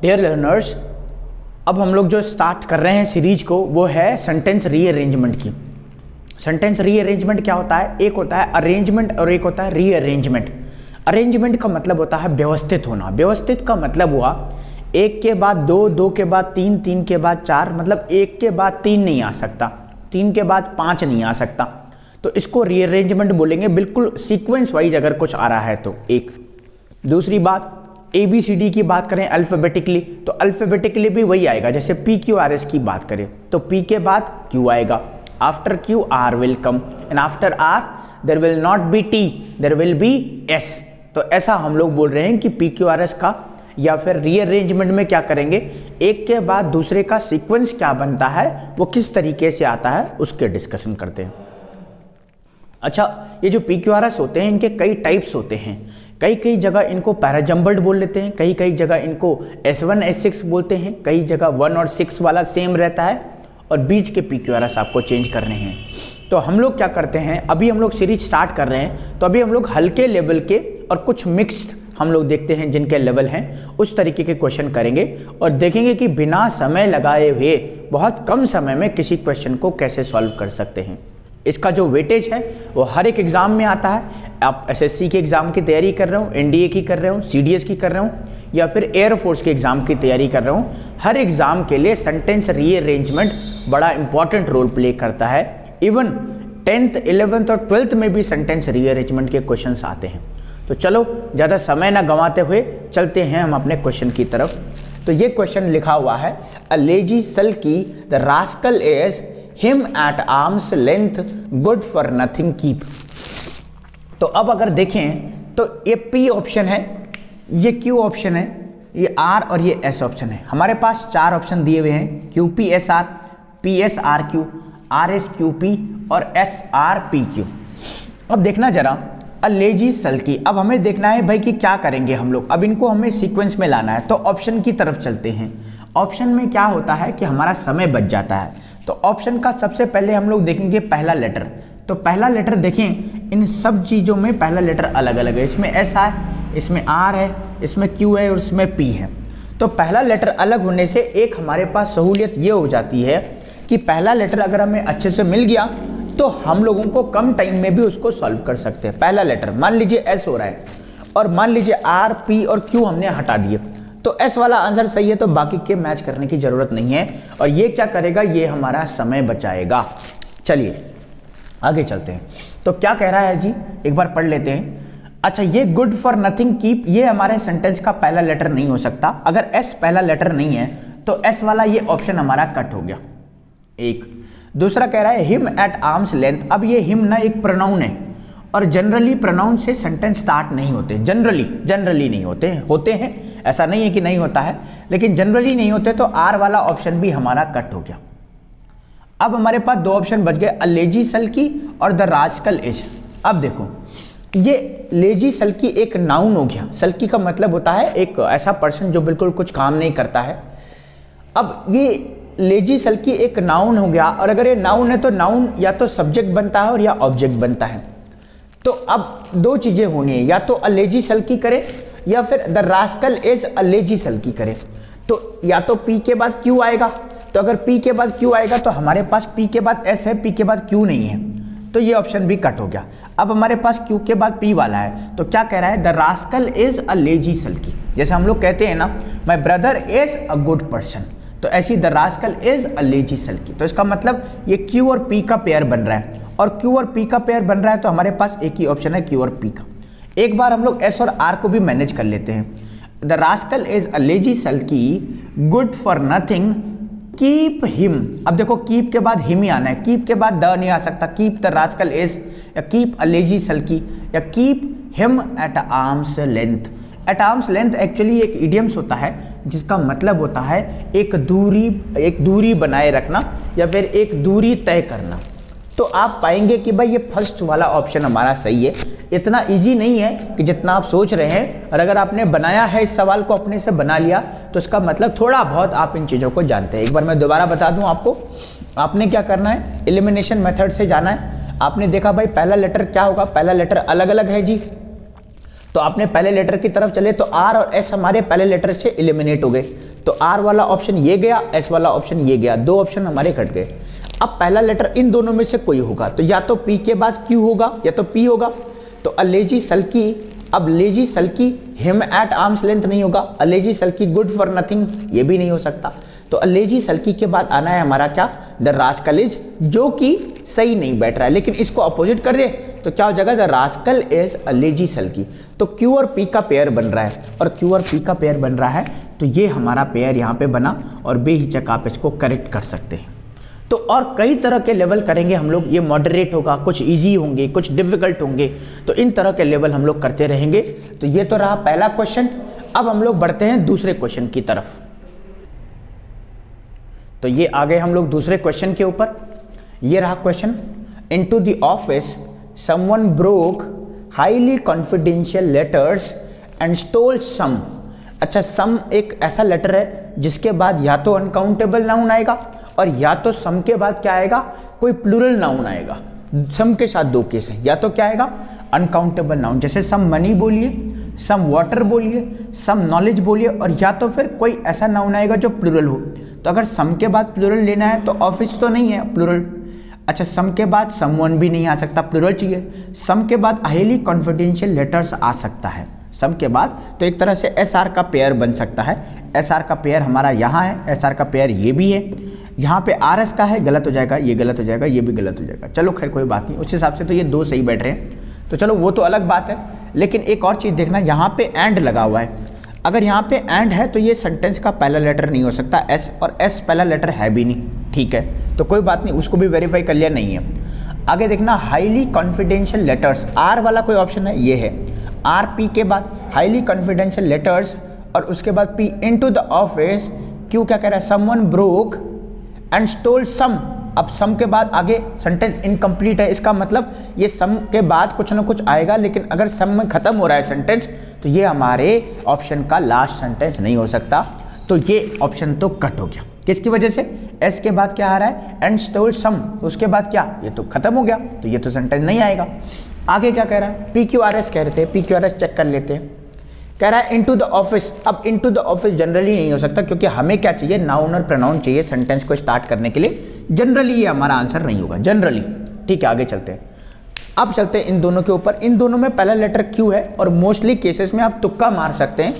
Dear learners, अब हम लोग जो स्टार्ट कर रहे हैं सीरीज को वो है सेंटेंस रीअरेंजमेंट की। सेंटेंस रीअरेंजमेंट क्या होता है? एक होता है अरेंजमेंट और एक होता है रीअरेंजमेंट। अरेंजमेंट का मतलब होता है व्यवस्थित होना। व्यवस्थित का मतलब हुआ एक के बाद दो, दो के बाद तीन, तीन के बाद चार, मतलब एक के बाद तीन नहीं आ सकता, तीन के बाद पाँच नहीं आ सकता, तो इसको रीअरेंजमेंट बोलेंगे। बिल्कुल सीक्वेंस वाइज अगर कुछ आ रहा है तो। एक दूसरी बात, ABCD की बात करें अल्फ़ाबेटिकली, तो अल्फ़ाबेटिकली भी वही आएगा। जैसे PQRS की बात करें तो P के बाद Q आएगा, after Q R will come, and after R there will not be T, there will be S। तो ऐसा हम लोग बोल रहे हैं कि PQRS का या फिर रीअरेंजमेंट में क्या करेंगे, एक के बाद दूसरे का सीक्वेंस क्या बनता है, वो किस तरीके से आता है, उसके डिस्कशन करते हैं। अच्छा, ये जो PQRS होते हैं इनके कई टाइप्स होते हैं। कई कई जगह इनको पैराजम्बल्ड बोल लेते हैं, कई कई जगह इनको S1 S6 बोलते हैं, कई जगह 1 और 6 वाला सेम रहता है, और बीच के PQRS आपको चेंज करने हैं। तो हम लोग क्या करते हैं, अभी हम लोग सीरीज स्टार्ट कर रहे हैं, तो अभी हम लोग हल्के लेवल के और कुछ मिक्स्ड हम लोग देखते हैं जिनके लेवल हैं, उस तरीके के क्वेश्चन करेंगे और देखेंगे कि बिना समय लगाए हुए बहुत कम समय में किसी क्वेश्चन को कैसे सॉल्व कर सकते हैं। इसका जो वेटेज है वो हर एक एग्ज़ाम में आता है। आप SSC के एग्ज़ाम की तैयारी कर रहे हो, NDA की कर रहे हो, CDS की कर रहे हो, या फिर एयरफोर्स के एग्ज़ाम की तैयारी कर रहे हो, हर एग्ज़ाम के लिए सेंटेंस रीअरेंजमेंट बड़ा इंपॉर्टेंट रोल प्ले करता है। इवन 10th 11th और 12th में भी सेंटेंस रीअरेंजमेंट के क्वेश्चंस आते हैं। तो चलो ज़्यादा समय ना गंवाते हुए चलते हैं हम अपने क्वेश्चन की तरफ। तो ये क्वेश्चन लिखा हुआ है, a lazy sulky the rascal is him at arms length good for nothing keep. तो अब अगर देखें तो ये P ऑप्शन है, ये Q ऑप्शन है, ये R और ये S ऑप्शन है। हमारे पास चार ऑप्शन दिए हुए हैं, QPSR, PSRQ, RSQP और SRPQ। अब देखना जरा, अ लेजी सल्की। अब हमें देखना है भाई कि क्या करेंगे हम लोग। अब इनको हमें सीक्वेंस में लाना है, तो ऑप्शन की तरफ चलते हैं। ऑप्शन में क्या होता है कि हमारा समय बच जाता है। तो ऑप्शन का सबसे पहले हम लोग देखेंगे पहला लेटर। तो पहला लेटर देखें, इन सब चीज़ों में पहला लेटर अलग अलग है। इसमें S है, इसमें R है, इसमें Q है और इसमें P है। तो पहला लेटर अलग होने से एक हमारे पास सहूलियत ये हो जाती है कि पहला लेटर अगर हमें अच्छे से मिल गया तो हम लोगों को कम टाइम में भी उसको सॉल्व कर सकते हैं। पहला लेटर मान लीजिए S हो रहा है और मान लीजिए R, P और Q हमने हटा दिए, तो S वाला आंसर सही है, तो बाकी के मैच करने की जरूरत नहीं है। और ये क्या करेगा, ये हमारा समय बचाएगा। चलिए आगे चलते हैं। तो क्या कह रहा है जी, एक बार पढ़ लेते हैं। अच्छा, ये गुड फॉर नथिंग कीप, ये हमारे सेंटेंस का पहला लेटर नहीं हो सकता। अगर S पहला लेटर नहीं है तो S वाला ये ऑप्शन हमारा कट हो गया। एक दूसरा कह रहा है हिम एट आर्म्स लेंथ। अब ये हिम ना एक प्रोनाउन है, और जनरली प्रोनाउन से सेंटेंस स्टार्ट नहीं होते। जनरली नहीं होते हैं, ऐसा नहीं है कि नहीं होता है, लेकिन जनरली नहीं होते। तो R वाला ऑप्शन भी हमारा कट हो गया। अब हमारे पास दो ऑप्शन बच गए, अ लेजी सल्की और द रास्कल इज। अब देखो, ये लेजी सल्की एक नाउन हो गया। सल्की का मतलब होता है एक ऐसा पर्सन जो बिल्कुल कुछ काम नहीं करता है। अब ये लेजी सल्की एक नाउन हो गया, और अगर ये नाउन है तो नाउन या तो सब्जेक्ट बनता है और या ऑब्जेक्ट बनता है। तो अब दो चीजें होनी है, या तो अ लेजी सल्की करे या फिर the rascal is a lazy sulky करे। तो या तो P के बाद Q आएगा, तो अगर P के बाद Q आएगा तो हमारे पास P के बाद S है, P के बाद Q नहीं है, तो ये ऑप्शन भी कट हो गया। अब हमारे पास Q के बाद P वाला है, तो क्या कह रहा है, the rascal is a lazy sulky. जैसे हम लोग कहते हैं ना, my brother is a good person, तो ऐसी the rascal is a lazy sulky. तो इसका मतलब ये Q और P का पेयर बन रहा है, और Q और P का पेयर बन रहा है, तो हमारे पास एक ही ऑप्शन है Q और P का। एक बार हम लोग S और R को भी मैनेज कर लेते हैं। The rascal is a lazy sulky good for nothing keep him. अब देखो, कीप के बाद हिम ही आना है, कीप के बाद द नहीं आ सकता। कीप द रास्कल इज, या कीप अ लेजी सल्की, या keep him at arms length. At arms length actually एक इडियम्स होता है जिसका मतलब होता है एक दूरी बनाए रखना या फिर एक दूरी तय करना। तो आप पाएंगे कि भाई ये फर्स्ट वाला ऑप्शन हमारा सही है। इतना इजी नहीं है कि जितना आप सोच रहे हैं, और अगर आपने बनाया है इस सवाल को, अपने से बना लिया, तो इसका मतलब थोड़ा बहुत आप इन चीज़ों को जानते हैं। एक बार मैं दोबारा बता दूं आपको, आपने क्या करना है, एलिमिनेशन मेथड से जाना है। आपने देखा भाई पहला लेटर क्या होगा, पहला लेटर अलग अलग है जी, तो आपने पहले लेटर की तरफ चले तो R और S हमारे पहले लेटर से एलिमिनेट हो गए। तो आर वाला ऑप्शन ये गया, एस वाला ऑप्शन ये गया, दो ऑप्शन हमारे कट गए। अब पहला लेटर इन दोनों में से कोई होगा, तो या तो पी के बाद क्यू होगा या तो पी होगा। तो अलेजी सल्की, अब lazy sulky him at arms length नहीं होगा, a lazy sulky good for nothing ये भी नहीं हो सकता। तो अलेजी सल्की के बाद आना है हमारा क्या, द रास्कल इज, जो कि सही नहीं बैठ रहा है, लेकिन इसको अपोजिट कर दे तो क्या हो जाएगा, द रास्कल इज अलेजी सल्की। तो क्यू और पी का पेयर बन रहा है, और क्यू और पी का पेयर बन रहा है, तो ये हमारा पेयर यहाँ पे बना और बेहिचक आप इसको करेक्ट कर सकते हैं। तो और कई तरह के लेवल करेंगे हम लोग, ये मॉडरेट होगा, कुछ इजी होंगे, कुछ डिफिकल्ट होंगे, तो इन तरह के लेवल हम लोग करते रहेंगे। तो ये तो रहा पहला क्वेश्चन। अब हम लोग बढ़ते हैं दूसरे क्वेश्चन की तरफ। तो ये आ गए हम लोग दूसरे क्वेश्चन के ऊपर। ये रहा question, into the office someone broke highly confidential letters and stole some. अच्छा, सम एक ऐसा लेटर है जिसके बाद या तो अनकाउंटेबल नाउन आएगा और या तो सम के बाद क्या आएगा, कोई प्लूरल नाउन आएगा। सम के साथ दो केस है, या तो क्या आएगा अनकाउंटेबल नाउन, जैसे सम मनी बोलिए, सम वाटर बोलिए, सम नॉलेज बोलिए, और या तो फिर कोई ऐसा नाउन आएगा जो प्लूरल हो। तो अगर सम के बाद प्लूरल लेना है तो ऑफिस तो नहीं है प्लूरल। अच्छा, सम के बाद समवन भी नहीं आ सकता, प्लूरल चाहिए। सम के बाद हाईली कॉन्फिडेंशियल लेटर्स आ सकता है सम के बाद, तो एक तरह से एस आर का पेयर बन सकता है। एस आर का पेयर हमारा यहाँ है, एस आर का पेयर ये भी है, यहाँ पे आर एस का है, गलत हो जाएगा, ये गलत हो जाएगा, ये भी गलत हो जाएगा। चलो खैर कोई बात नहीं, उस हिसाब से तो ये दो सही बैठ रहे हैं, तो चलो वो तो अलग बात है। लेकिन एक और चीज़ देखना, यहाँ पे एंड लगा हुआ है। अगर यहाँ पे एंड है तो ये सेंटेंस का पहला लेटर नहीं हो सकता एस, और एस पहला लेटर है भी नहीं, ठीक है, तो कोई बात नहीं, उसको भी वेरीफाई कर लिया, नहीं है। आगे देखना, हाईली कॉन्फिडेंशियल लेटर्स, आर वाला कोई ऑप्शन है, ये है आर पी के बाद हाईली कॉन्फिडेंशियल लेटर्स, और उसके बाद पी इनटू द ऑफिस, क्यों क्या कह रहा है, समवन ब्रोक एंड स्टोल सम। अब सम के बाद आगे सेंटेंस इनकम्प्लीट है, इसका मतलब ये सम के बाद कुछ ना कुछ आएगा, लेकिन अगर सम में खत्म हो रहा है सेंटेंस तो ये हमारे ऑप्शन का लास्ट सेंटेंस नहीं हो सकता। तो ये ऑप्शन तो कट हो गया, किसकी वजह से, एस के बाद क्या आ रहा है, एंड स्टोल सम, उसके बाद क्या, ये तो खत्म हो गया, तो ये तो सेंटेंस नहीं आएगा। आगे क्या कह रहा है, पी क्यू आर एस कह रहे थे, P Q R S check कर लेते हैं। कह रहा है इनटू द ऑफिस। अब इनटू द ऑफिस जनरली नहीं हो सकता, क्योंकि हमें क्या चाहिए, नाउन और प्रोनाउन चाहिए सेंटेंस को स्टार्ट करने के लिए। जनरली ये हमारा आंसर नहीं होगा, जनरली। ठीक है, आगे चलते हैं। अब चलते हैं इन दोनों के ऊपर। इन दोनों में पहला लेटर क्यू है, और मोस्टली केसेस में आप तुक्का मार सकते हैं,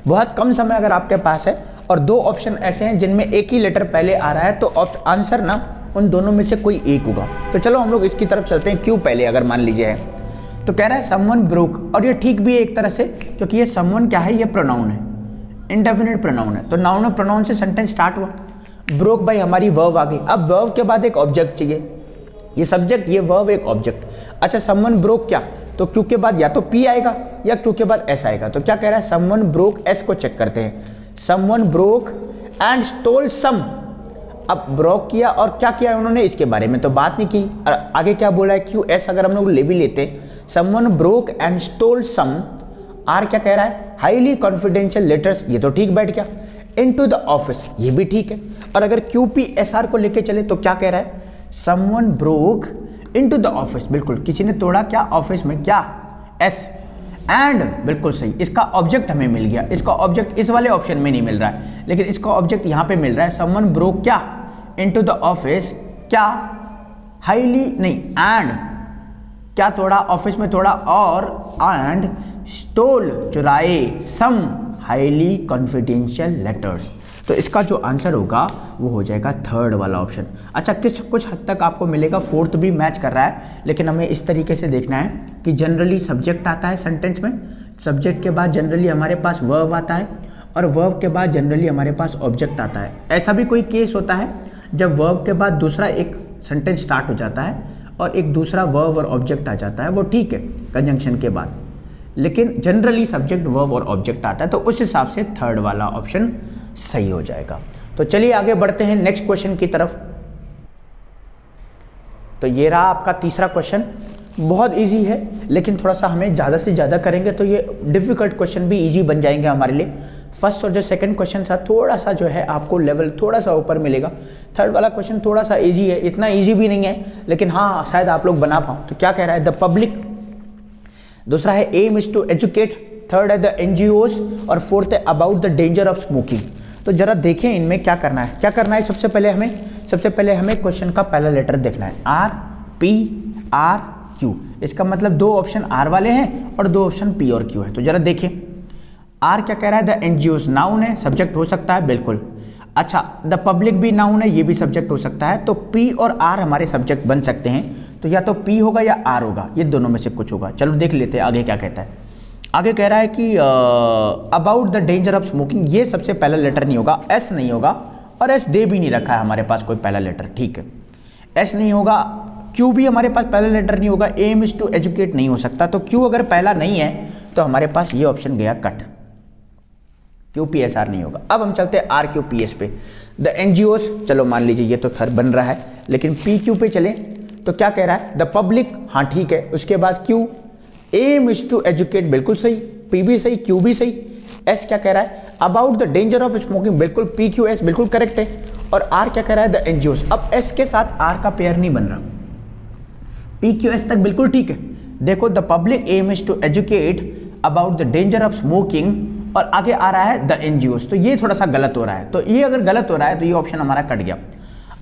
बहुत कम समय अगर आपके पास है, और दो ऑप्शन ऐसे हैं जिनमें एक ही लेटर पहले आ रहा है, तो आंसर ना उन दोनों में से कोई एक होगा। तो चलो हम लोग इसकी तरफ चलते हैं। क्यू पहले अगर मान लीजिए है, तो कह रहा है समवन ब्रोक, और ये ठीक भी है एक तरह से, क्योंकि ये समवन क्या है, ये प्रोनाउन है, इंडेफिनिट प्रोनाउन है, तो नाउन और प्रोनाउन से सेंटेंस स्टार्ट हुआ। ब्रोक भाई हमारी वर्ब आ गई, अब वर्ब के बाद एक ऑब्जेक्ट चाहिए, ये सब्जेक्ट, ये वर्ब, एक ऑब्जेक्ट। अच्छा, समवन ब्रोक क्या, तो क्यू के बाद या तो पी आएगा या क्यू के बाद एस आएगा। तो क्या कह रहा है, समवन ब्रोक, एस को चेक करते हैं, समवन ब्रोक एंड स्टोल सम। अब ब्रोक किया और क्या किया उन्होंने, इसके बारे में तो बात नहीं की, और आगे क्या बोला है, क्यू एस अगर हम लोग ले भी लेते, someone broke and stole some. R क्या कह रहा है, हाईली कॉन्फिडेंशियल लेटर्स, ये तो ठीक बैठ गया। इनटू द ऑफिस, ये भी ठीक है। और अगर क्यू पी एस आर को लेके चले तो क्या कह रहा है, someone broke into the office, बिल्कुल किसी ने तोड़ा क्या ऑफिस में, क्या एस, एंड बिल्कुल सही, इसका ऑब्जेक्ट हमें मिल गया। इसका ऑब्जेक्ट इस वाले ऑप्शन में नहीं मिल रहा है, लेकिन इसका ऑब्जेक्ट यहाँ पे मिल रहा है। समवन ब्रोक क्या, इनटू द ऑफिस, क्या हाईली नहीं, एंड क्या तोड़ा, ऑफिस में तोड़ा, और एंड स्टोल चुराए, सम हाईली कॉन्फिडेंशियल लेटर्स। तो इसका जो आंसर होगा वो हो जाएगा थर्ड वाला ऑप्शन। अच्छा, कुछ हद तक आपको मिलेगा, फोर्थ भी मैच कर रहा है, लेकिन हमें इस तरीके से देखना है कि जनरली सब्जेक्ट आता है सेंटेंस में, सब्जेक्ट के बाद जनरली हमारे पास वर्ब आता है, और वर्ब के बाद जनरली हमारे पास ऑब्जेक्ट आता है। ऐसा भी कोई केस होता है जब वर्ब के बाद दूसरा एक सेंटेंस स्टार्ट हो जाता है और एक दूसरा वर्ब और ऑब्जेक्ट आ जाता है, वो ठीक है कंजंक्शन के बाद, लेकिन जनरली सब्जेक्ट वर्ब और ऑब्जेक्ट आता है, तो उस हिसाब से थर्ड वाला ऑप्शन सही हो जाएगा। तो चलिए आगे बढ़ते हैं नेक्स्ट क्वेश्चन की तरफ। तो ये रहा आपका तीसरा क्वेश्चन, बहुत इजी है, लेकिन थोड़ा सा हमें ज़्यादा से ज़्यादा करेंगे तो ये डिफ़िकल्ट क्वेश्चन भी इजी बन जाएंगे हमारे लिए। फर्स्ट और जो सेकंड क्वेश्चन था थोड़ा सा जो है आपको लेवल थोड़ा सा ऊपर मिलेगा, थर्ड वाला क्वेश्चन थोड़ा सा इजी है, इतना इजी भी नहीं है, लेकिन हाँ शायद आप लोग बना पाओ। तो क्या कह रहा है, द पब्लिक, दूसरा है aim is to educate, third है द एनजीओज, और फोर्थ है about the danger of smoking. तो जरा देखें इनमें क्या करना है। क्या करना है, सबसे पहले हमें क्वेश्चन का पहला लेटर देखना है, आर पी आर क्यू। इसका मतलब दो ऑप्शन आर वाले हैं और दो ऑप्शन पी और क्यू है। तो जरा देखिए, आर क्या कह रहा है, द एनजीओज नाउन है, सब्जेक्ट हो सकता है बिल्कुल। अच्छा, द पब्लिक भी नाउन है, ये भी सब्जेक्ट हो सकता है। तो पी और आर हमारे सब्जेक्ट बन सकते हैं। तो या तो पी होगा या आर होगा, ये दोनों में से कुछ होगा। चलो देख लेते हैं आगे क्या कहता है। आगे कह रहा है कि about the danger of smoking, ये सबसे पहला लेटर नहीं होगा, एस नहीं होगा, और एस दे भी नहीं रखा है हमारे पास कोई पहला लेटर, ठीक है। एस नहीं होगा, क्यू भी हमारे पास पहला लेटर नहीं होगा, एम इज टू एजुकेट नहीं हो सकता। तो क्यू अगर पहला नहीं है तो हमारे पास ये ऑप्शन गया cut, Q P S R नहीं होगा। अब हम चलते हैं आर क्यू पी एस पे, द एनजीओस, चलो मान लीजिए ये तो खैर बन रहा है, लेकिन पी क्यू पे चले तो क्या कह रहा है, द पब्लिक, हाँ ठीक है। उसके बाद Q, aim is to educate, बिल्कुल सही, पी भी सही, क्यू भी सही। एस क्या कह रहा है, about the danger of smoking, बिल्कुल पी क्यू एस बिल्कुल करेक्ट है। और आर क्या कह रहा है, द एनजीओस। अब एस के साथ आर का पेयर नहीं बन रहा, पी क्यू एस तक बिल्कुल ठीक है। देखो, the public aim is to educate about the danger of smoking, और आगे आ रहा है द एनजीओस। तो ये थोड़ा सा गलत हो रहा है। तो ये अगर गलत हो रहा है तो ये ऑप्शन हमारा कट गया।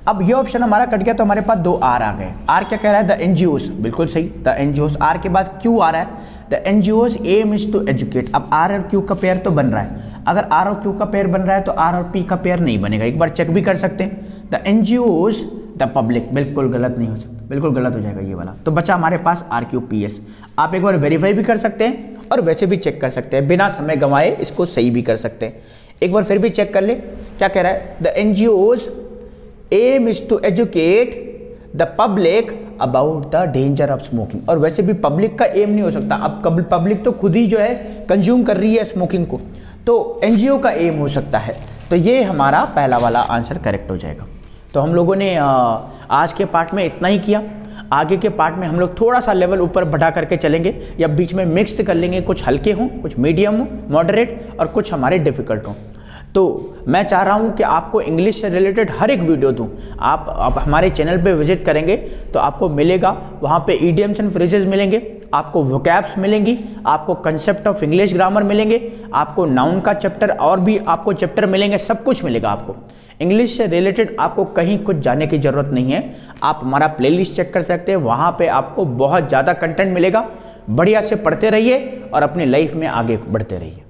अब ये ऑप्शन हमारा कट गया तो हमारे पास दो आर आ गए। आर क्या कह रहा है, द एनजीओस, बिल्कुल सही, द एनजीओस। आर के बाद क्यू आ रहा है, the NGOs aim is to educate. अब आर और क्यू का पेयर तो बन रहा है, अगर आर और क्यू का पेयर बन रहा है तो आर और पी का पेयर नहीं बनेगा, एक बार चेक भी कर सकते हैं। द एनजीओस द पब्लिक, बिल्कुल गलत नहीं हो सकता, बिल्कुल गलत हो जाएगा ये वाला। तो बचा हमारे पास आर क्यू पी एस। आप एक बार वेरीफाई भी कर सकते हैं और वैसे भी चेक कर सकते हैं, बिना समय गंवाए इसको सही भी कर सकते हैं। एक बार फिर भी चेक कर ले, क्या कह रहा है, the NGOs aim is to educate the public about the danger of smoking. और वैसे भी पब्लिक का एम नहीं हो सकता, अब पब्लिक तो खुद ही जो है कंज्यूम कर रही है स्मोकिंग को, तो एनजीओ का एम हो सकता है। तो ये हमारा पहला वाला आंसर करेक्ट हो जाएगा। तो हम लोगों ने आज के पार्ट में इतना ही किया। आगे के पार्ट में हम लोग थोड़ा सा लेवल ऊपर बढ़ा करके चलेंगे, या बीच में मिक्स कर लेंगे, कुछ हल्के हों, कुछ मीडियम हो, मॉडरेट, और कुछ हमारे डिफ़िकल्ट हों। तो मैं चाह रहा हूं कि आपको इंग्लिश से रिलेटेड हर एक वीडियो दूं। आप हमारे चैनल पे विजिट करेंगे तो आपको मिलेगा, वहां पे ईडियम्स एंड फ्रेजेस मिलेंगे, आपको वोकैब्स मिलेंगी, आपको कंसेप्ट ऑफ इंग्लिश ग्रामर मिलेंगे, आपको नाउन का चैप्टर और भी आपको चैप्टर मिलेंगे, सब कुछ मिलेगा आपको। इंग्लिश से रिलेटेड आपको कहीं कुछ जाने की ज़रूरत नहीं है। आप हमारा प्लेलिस्ट चेक कर सकते हैं, वहाँ पे आपको बहुत ज़्यादा कंटेंट मिलेगा। बढ़िया से पढ़ते रहिए और अपनी लाइफ में आगे बढ़ते रहिए।